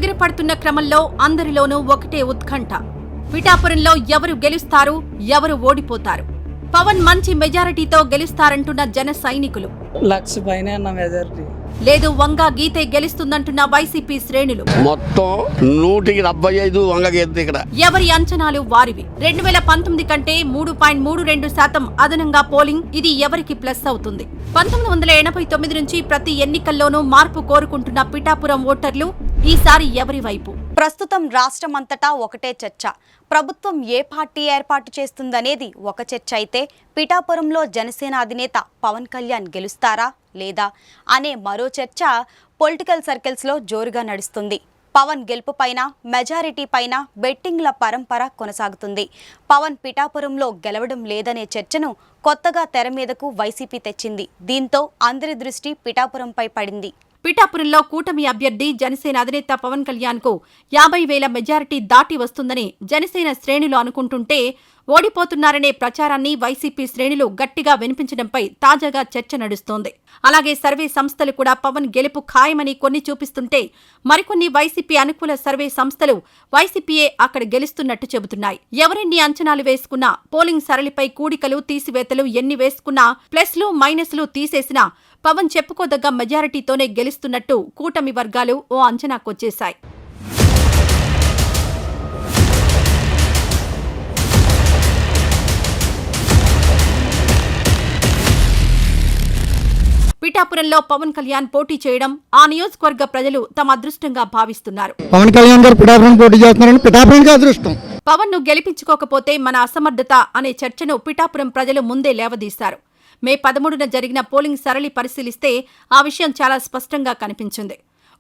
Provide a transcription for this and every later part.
దగ్గర పడుతున్న క్రమంలో అందరిలోనూ ఒకటే ఉత్కంఠ. పిఠాపురంలో ఎవరు గెలుస్తారు, ఎవరు ఓడిపోతారు? పవన్ మంచి మెజారిటీతో గెలుస్తారంటున్న జన సైనికులు, 1,00,000 పైనే అన్న మెజారిటీ లేదు వంగా గీతే గెలుస్తుందంటున్న వైసీపీ శ్రేణులు. మొత్తం 175 వంగ గీత. ఇక్కడ ఎవరి అంచనాలు వారివి. 2019 కంటే 3.32% అదనంగా పోలింగ్. ఇది ఎవరికి ప్లస్ అవుతుంది? 1989 నుంచి ప్రతి ఎన్నికల్లోనూ మార్పు కోరుకుంటున్న పిఠాపురం ఓటర్లు ఈసారి ఎవరి వైపు? ప్రస్తుతం రాష్ట్రమంతటా ఒకటే చర్చ. ప్రభుత్వం ఏ పార్టీ ఏర్పాటు చేస్తుందనేది ఒక చర్చ అయితే, పిఠాపురంలో జనసేన అధినేత పవన్ కళ్యాణ్ గెలుస్తారా లేదా అనే మరో చర్చ పొలిటికల్ సర్కిల్స్లో జోరుగా నడుస్తుంది. పవన్ గెలుపు పైన, మెజారిటీ పైన బెట్టింగ్ల పరంపర కొనసాగుతుంది. పవన్ పిఠాపురంలో గెలవడం లేదనే చర్చను కొత్తగా తెర మీదకు వైసీపీ తెచ్చింది. దీంతో అందరి దృష్టి పిఠాపురంపై పడింది. పిఠాపురంలో కూటమి అభ్యర్థి జనసేన అధినేత పవన్ కళ్యాణ్ కు 50,000 మెజారిటీ దాటి వస్తుందని జనసేన శ్రేణులు అనుకుంటుంటే, ఓడిపోతున్నారనే ప్రచారాన్ని వైసీపీ శ్రేణులు గట్టిగా వినిపించడంపై తాజాగా చర్చ నడుస్తోంది. అలాగే సర్వే సంస్థలు కూడా పవన్ గెలుపు ఖాయమని కొన్ని చూపిస్తుంటే, మరికొన్ని వైసీపీ అనుకూల సర్వే సంస్థలు వైసీపీయే అక్కడ గెలుస్తున్నట్టు చెబుతున్నాయి. ఎవరెన్ని అంచనాలు వేసుకున్నా, పోలింగ్ సరళిపై కూడికలు తీసివేతలు ఎన్ని వేసుకున్నా, ప్లస్లు మైనస్లు తీసేసినా పవన్ చెప్పుకోదగ్గ మెజారిటీతోనే గెలుస్తున్నట్టు కూటమి వర్గాలు ఓ అంచనాకొచ్చేశాయి. పిఠాపురంలో పవన్ కళ్యాణ్ పోటీ చేయడం ఆ నియోజకవర్గ ప్రజలు తమ అదృష్టంగా భావిస్తున్నారు. పవన్ కళ్యాణ్ గారు పిఠాపురం పోటీ చేస్తున్నారని పిఠాపురంకి అదృష్టం. పవన్ ను గెలిపించుకోకపోతే మన అసమర్థత అనే చర్చను పిఠాపురం ప్రజలు ముందే లేవదీశారు. మే 13న జరిగిన పోలింగ్ సరళి పరిశీలిస్తే ఆ విషయం చాలా స్పష్టంగా కనిపించింది.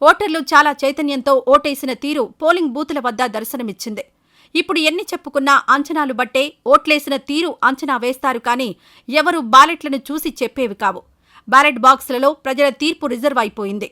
ఓటర్లు చాలా చైతన్యంతో ఓటేసిన తీరు పోలింగ్ బూతుల వద్ద దర్శనమిచ్చింది. ఇప్పుడు ఎన్ని చెప్పుకున్నా అంచనాలు బట్టే ఓట్లేసిన తీరు అంచనా వేస్తారు కానీ ఎవరు బ్యాలెట్లను చూసి చెప్పేవి కావు. బ్యాలెట్ బాక్సులలో ప్రజల తీర్పు రిజర్వ్ అయిపోయింది.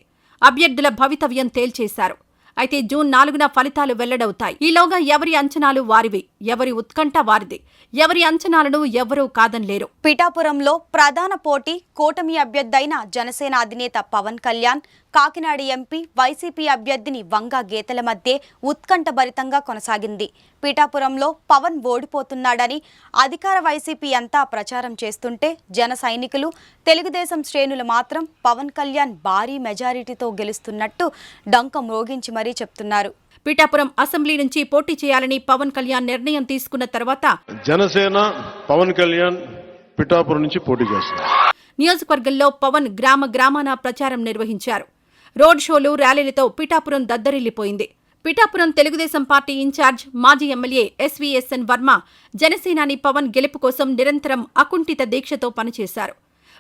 అభ్యర్థుల భవితవ్యం తేల్చేశారు. అయితే జూన్ 4న ఫలితాలు వెల్లడవుతాయి. ఈలోగా ఎవరి అంచనాలు వారివి, ఎవరి ఉత్కంఠ వారిది. ఎవరి అంచనాలను ఎవ్వరూ కాదనలేరు. పిఠాపురంలో ప్రధాన పోటీ కూటమి అభ్యర్థైన జనసేన అధినేత పవన్ కళ్యాణ్, కాకినాడ ఎంపీ వైసీపీ అభ్యర్థిని వంగా గీతల మధ్య ఉత్కంఠభరితంగా కొనసాగింది. పిఠాపురంలో పవన్ ఓడిపోతున్నాడని అధికార వైసీపీ అంతా ప్రచారం చేస్తుంటే, జన సైనికులు, తెలుగుదేశం శ్రేణులు మాత్రం పవన్ కళ్యాణ్ భారీ మెజారిటీతో గెలుస్తున్నట్టు డంకం మోగించి మరీ చెప్తున్నారు. పిఠాపురం అసెంబ్లీ నుంచి పోటీ చేయాలని పవన్ కళ్యాణ్ నిర్ణయం తీసుకున్న తర్వాత జనసేన పవన్ కళ్యాణ్ పిఠాపురం నుంచి పోటీ చేస్తారు. నియోజకవర్గంలో పవన్ గ్రామాన ప్రచారం నిర్వహించారు. రోడ్ షోలు, ర్యాలీలతో పిఠాపురం దద్దరిల్లిపోయింది. పిఠాపురం తెలుగుదేశం పార్టీ ఇన్ఛార్జ్ మాజీ ఎమ్మెల్యే ఎస్వీఎస్ఎన్ వర్మ జనసేనాని పవన్ గెలుపు కోసం నిరంతరం అకుంఠిత దీక్షతో పనిచేశారు.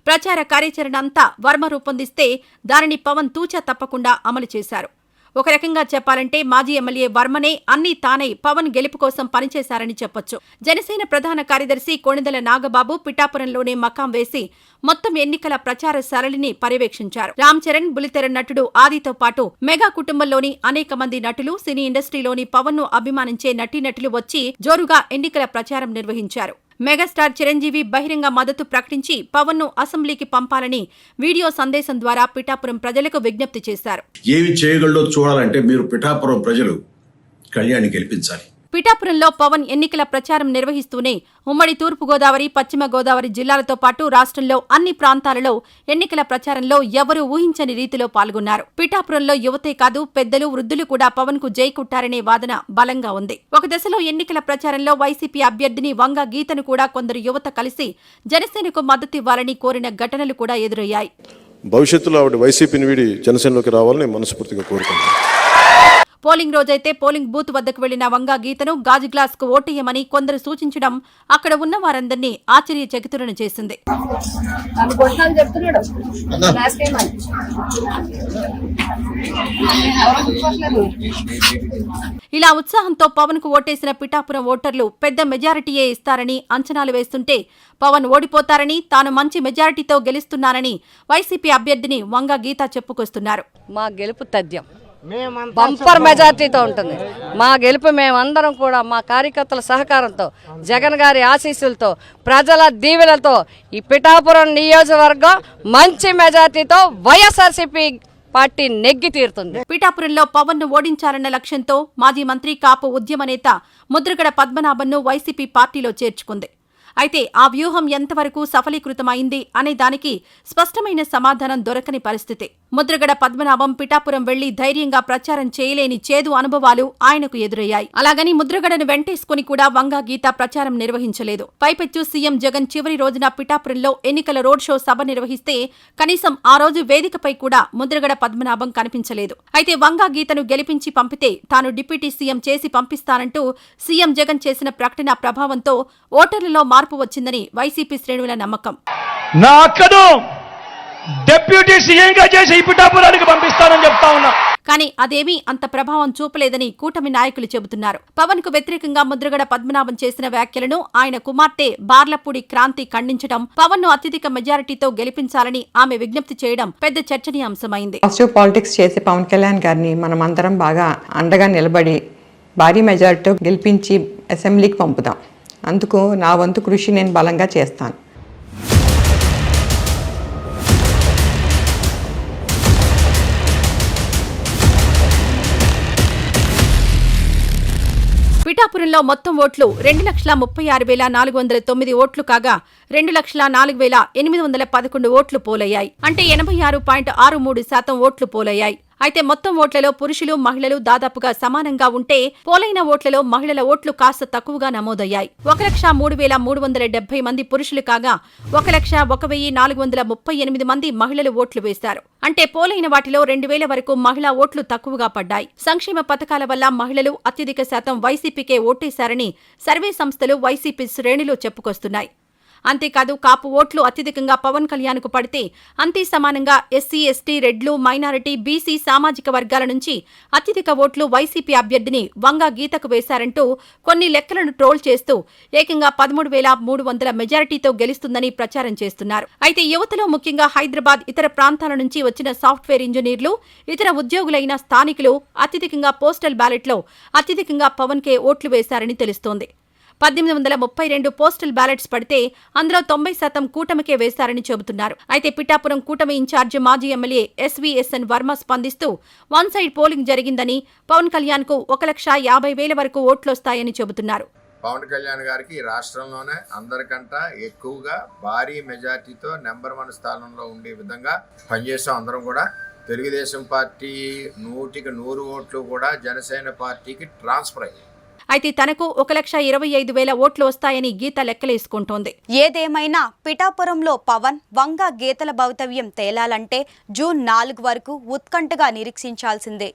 ప్రచార కార్యాచరణ అంతా వర్మ రూపొందిస్తే దానిని పవన్ తూచా తప్పకుండా అమలు చేశారు. ఒక రకంగా చెప్పాలంటే మాజీ ఎమ్మెల్యే వర్మనే అన్నీ తానై పవన్ గెలుపు కోసం పనిచేశారని చెప్పొచ్చు. జనసేన ప్రధాన కార్యదర్శి కోణిదెల నాగబాబు పిఠాపురంలోనే మకాం వేసి మొత్తం ఎన్నికల ప్రచార సరళిని పర్యవేక్షించారు. రామ్ చరణ్, బుల్లితెర నటుడు ఆదితో పాటు మెగా కుటుంబంలోని అనేక మంది నటులు, సినీ ఇండస్ట్రీలోని పవన్ ను అభిమానించే నటీనటులు వచ్చి జోరుగా ఎన్నికల ప్రచారం నిర్వహించారు. మెగాస్టార్ చిరంజీవి బహిరంగ మద్దతు ప్రకటించి పవన్ ను అసెంబ్లీకి పంపాలని వీడియో సందేశం ద్వారా పిఠాపురం ప్రజలకు విజ్ఞప్తి చేశారు. ఏమి చేయగలడో చూడాలంటే మీరు పిఠాపురం ప్రజలు కళ్యాణ్ని గెలిపించాలి. పిఠాపురంలో పవన్ ఎన్నికల ప్రచారం నిర్వహిస్తూనే ఉమ్మడి తూర్పుగోదావరి, పశ్చిమ గోదావరి జిల్లాలతో పాటు రాష్ట్రంలో అన్ని ప్రాంతాలలో ఎన్నికల ప్రచారంలో ఎవరూ ఊహించని రీతిలో పాల్గొన్నారు. పిఠాపురంలో యువతే కాదు, పెద్దలు, వృద్ధులు కూడా పవన్ కు జై కొట్టారనే వాదన బలంగా ఉంది. ఒక దశలో ఎన్నికల ప్రచారంలో వైసీపీ అభ్యర్థిని వంగ గీతను కూడా కొందరు యువత కలిసి జనసేనకు మద్దతివ్వాలని కోరిన ఘటనలు కూడా ఎదురయ్యాయి. భవిష్యత్తులో ఆవిడ వైసీపీని వీడి జనసేనలోకి రావాలని మనస్ఫూర్తిగా కోరుకుంటున్నాను. పోలింగ్ రోజైతే పోలింగ్ బూత్ వద్దకు వెళ్లిన వంగా గీతను గాజు గ్లాస్ కు ఓటేయమని కొందరు సూచించడం అక్కడ ఉన్న వారందరినీ ఆశ్చర్యచకితులను చేసింది. ఇలా ఉత్సాహంతో పవన్ కు ఓటేసిన పిఠాపురం ఓటర్లు పెద్ద మెజారిటీయే ఇస్తారని అంచనాలు వేస్తుంటే, పవన్ ఓడిపోతారని, తాను మంచి మెజారిటీతో గెలుస్తున్నానని వైసీపీ అభ్యర్థిని వంగా గీత చెప్పుకొస్తున్నారు. మా గెలుపు తథ్యం బంపర్ మెజార్టీతో ఉంటుంది. మా గెలుపు మేమందరం కూడా మా కార్యకర్తల సహకారంతో, జగన్ గారి ఆశీస్సులతో, ప్రజల దీవెనలతో ఈ పిఠాపురం నియోజకవర్గం మంచి మెజార్టీతో వైఎస్ఆర్సీపీ పార్టీ నెగ్గి తీరుతుంది. పిఠాపురంలో పవన్ ను ఓడించాలన్న లక్ష్యంతో మాజీ మంత్రి కాపు ఉద్యమ నేత ముద్రగడ పద్మనాభంను వైసీపీ పార్టీలో చేర్చుకుంది. అయితే ఆ వ్యూహం ఎంతవరకు సఫలీకృతమైంది అనే దానికి స్పష్టమైన సమాధానం దొరకని పరిస్థితి. ముద్రగడ పద్మనాభం పిఠాపురం వెళ్లి ధైర్యంగా ప్రచారం చేయలేని చేదు అనుభవాలు ఆయనకు ఎదురయ్యాయి. అలాగని ముద్రగడను వెంటేసుకుని కూడా వంగా గీత ప్రచారం నిర్వహించలేదు. పైపెచ్చు సీఎం జగన్ చివరి రోజున పిఠాపురంలో ఎన్నికల రోడ్ షో సభ నిర్వహిస్తే కనీసం ఆ రోజు వేదికపై కూడా ముద్రగడ పద్మనాభం కనిపించలేదు. అయితే వంగా గీతను గెలిపించి పంపితే తాను డిప్యూటీ సీఎం చేసి పంపిస్తానంటూ సీఎం జగన్ చేసిన ప్రకటన ప్రభావంతో ఓటర్లలో మార్పు వచ్చిందని వైసీపీ శ్రేణుల నమ్మకం. నా అక్కను డిప్యూటీ సీఎంగా చేసి పిఠాపురానికి పంపిస్తానని చెప్తా ఉన్నా. కానీ అదేమీ అంత ప్రభావం చూపలేదని కూటమి నాయకులు చెబుతున్నారు. పవన్ కు వ్యతిరేకంగా ముద్రగడ పద్మనాభం చేసిన వ్యాఖ్యలను ఆయన కుమార్తె బార్లపూడి క్రాంతి ఖండించడం, పవన్ ను అత్యధిక మెజారిటీతో గెలిపించాలని ఆమె విజ్ఞప్తి చేయడం పెద్ద చర్చనీయాంశమైంది. పాజిటివ్ పాలిటిక్స్ చేసే పవన్ కళ్యాణ్ గారిని మనం అందరం బాగా అండగా నిలబడి భారీ మెజారిటీతో గెలిపించి అసెంబ్లీకి పంపుదాం. అందుకు నా వంతు కృషి నేను బలంగా చేస్తాను. పిఠాపురంలో మొత్తం ఓట్లు 2,36,409 ఓట్లు కాగా 2,04,811 ఓట్లు పోలయ్యాయి. అంటే 86.63% ఓట్లు పోలయ్యాయి. అయితే మొత్తం ఓట్లలో పురుషులు మహిళలు దాదాపుగా సమానంగా ఉంటే పోలైన ఓట్లలో మహిళల ఓట్లు కాస్త తక్కువగా నమోదయ్యాయి. 1,03,370 మంది పురుషులు కాగా 1,01,438 మంది మహిళలు ఓట్లు వేశారు. అంటే పోలైన వాటిలో 2,000 వరకు మహిళా ఓట్లు తక్కువగా పడ్డాయి. సంక్షేమ పథకాల వల్ల మహిళలు అత్యధిక శాతం వైసీపీకే ఓటేశారని సర్వే సంస్థలు వైసీపీ శ్రేణులు చెప్పుకొస్తున్నాయి. అంతేకాదు కాపు ఓట్లు అత్యధికంగా పవన్ కళ్యాణ్ కు పడితే అంతే సమానంగా ఎస్సీ, ఎస్టీ, రెడ్లు, మైనారిటీ, బీసీ సామాజిక వర్గాల నుంచి అత్యధిక ఓట్లు వైసీపీ అభ్యర్థిని వంగా గీతకు వేశారంటూ కొన్ని లెక్కలను ట్రోల్ చేస్తూ ఏకంగా 13,300 మెజారిటీతో గెలుస్తుందని ప్రచారం చేస్తున్నారు. అయితే యువతలో ముఖ్యంగా హైదరాబాద్, ఇతర ప్రాంతాల నుంచి వచ్చిన సాఫ్ట్వేర్ ఇంజనీర్లు, ఇతర ఉద్యోగులైన స్థానికులు అత్యధికంగా పోస్టల్ బ్యాలెట్లో అత్యధికంగా పవన్ కే ఓట్లు వేశారని తెలుస్తోంది. 1,832 పోస్టల్ బ్యాలెట్స్ పడితే అందులో 90% కూటమికే వేశారని చెబుతున్నారు. అయితే పిఠాపురం కూటమి ఇన్ఛార్జ్ మాజీ ఎమ్మెల్యే ఎస్వీఎస్ఎన్ వర్మ స్పందిస్తూ వన్ సైడ్ పోలింగ్ జరిగిందని, పవన్ కళ్యాణ్ కు 1,50,000 వరకు ఓట్లొస్తాయని చెబుతున్నారు. పవన్ కళ్యాణ్ గారికి రాష్ట్రంలోనే అందరికంటే ఎక్కువగా భారీ మెజార్టీతో నెంబర్ 1 స్థానంలో ఉండే విధంగా పనిచేస్తాం. అందరం కూడా తెలుగుదేశం పార్టీ 100కి 100 ఓట్లు కూడా జనసేన పార్టీకి ట్రాన్స్ఫర్ అయ్యాయి. అయితే తనకు 1,25,000 ఓట్లు వస్తాయని గీత లెక్కలేసుకుంటోంది. ఏదేమైనా పిఠాపురంలో పవన్ వంగా గీతల భవితవ్యం తేలాలంటే జూన్ 4 వరకు ఉత్కంఠగా నిరీక్షించాల్సిందే.